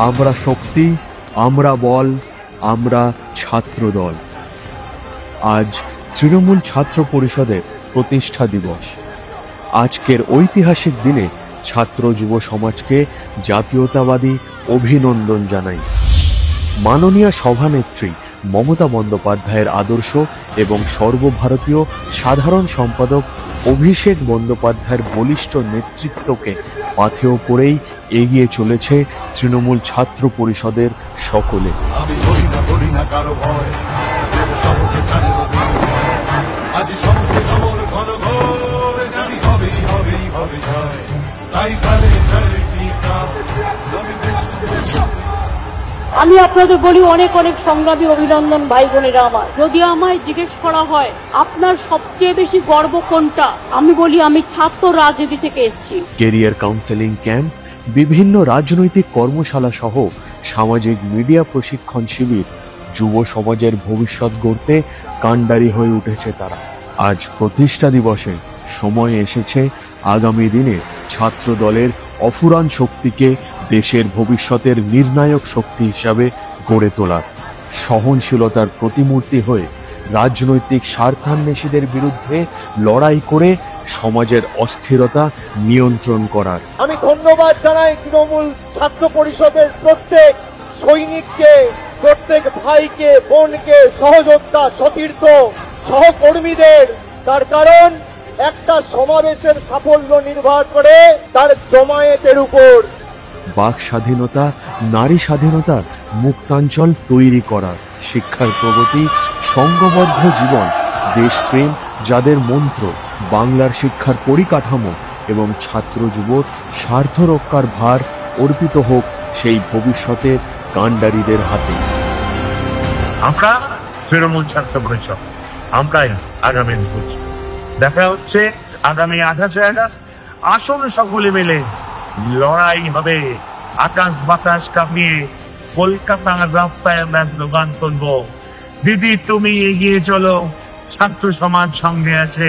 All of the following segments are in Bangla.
আমরা শক্তি, আমরা বল, আমরা ছাত্র দল। আজ তৃণমূল ছাত্র পরিষদের প্রতিষ্ঠা দিবস। আজকের ঐতিহাসিক দিনে ছাত্র যুব সমাজকে জাতীয়তাবাদী অভিনন্দন জানাই। মাননীয় সভানেত্রী মমতা বন্দ্যোপাধ্যায়ের আদর্শ এবং সর্বভারতীয় সাধারণ সম্পাদক অভিষেক বন্দ্যোপাধ্যায়ের বলিষ্ঠ নেতৃত্বকে পাথেয় করেই এগিয়ে চলেছে তৃণমূল ছাত্র পরিষদের সকলে। আমি আপনাদের বলি অনেক অনেক সংগ্রামী অভিনন্দন ভাই বোনেরা আমার। যদি আমায় জিজ্ঞেস করা হয় আপনার সবচেয়ে বেশি গর্ব কোনটা, আমি বলি আমি ছাত্র রাজনীতি থেকে এসেছি। ক্যারিয়ার কাউন্সেলিং ক্যাম্প, বিভিন্ন রাজনৈতিক কর্মশালা সহ সামাজিক মিডিয়া প্রশিক্ষণ শিবির, যুব সমাজের ভবিষ্যৎ গড়তে কাণ্ডারি হয়ে উঠেছে তারা। আজ প্রতিষ্ঠা দিবসে সময় এসেছে আগামী দিনে ছাত্র দলের অফুরান শক্তিকে দেশের ভবিষ্যতের নির্ণায়ক শক্তি হিসাবে গড়ে তোলার, সহনশীলতার প্রতিমূর্তি হয়ে রাজনৈতিক স্বার্থান্বেষীদের বিরুদ্ধে লড়াই করে সমাজের অস্থিরতা নিয়ন্ত্রণ করার। আমি ধন্যবাদ জানাই তৃণমূল ছাত্র পরিষদের প্রত্যেক সৈনিককে, প্রত্যেক ভাইকে, বোনকে, সহযোদ্ধা, সতীর্থ, সহকর্মীদের। তার কারণ একটা সমাবেশের সাফল্য নির্ভর করে তার জমায়েতের উপর। বাক স্বাধীনতা, নারী স্বাধীনতার মুক্তাঞ্চল তৈরি করা, শিক্ষার প্রগতি, সংঘবদ্ধ জীবন, দেশপ্রেম যাদের মন্ত্র, বাংলার শিক্ষার পরিকাঠামো এবং ছাত্র যুবর স্বার্থ রক্ষার ভার অর্পিত হোক সেই ভবিষ্যতের কাণ্ডারীদের হাতে। আমরা তৃণমূল ছাত্র পরিষদ, আমরাই আগামী বছর দেখা হচ্ছে আগামী 28 আগস্ট। আসুন সকলে মিলে লড়াই হবে, আকাশ বাতাস কাঁপিয়ে কলকাতার রাস্তায় আমরা স্লোগান করব, দিদি তুমি এগিয়ে চলো, ছাত্র সমাজ সঙ্গে আছে,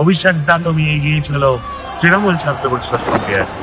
অভিষেক দা তুমি এগিয়ে চলো, তৃণমূল ছাত্র পরিষদ সঙ্গে আছে।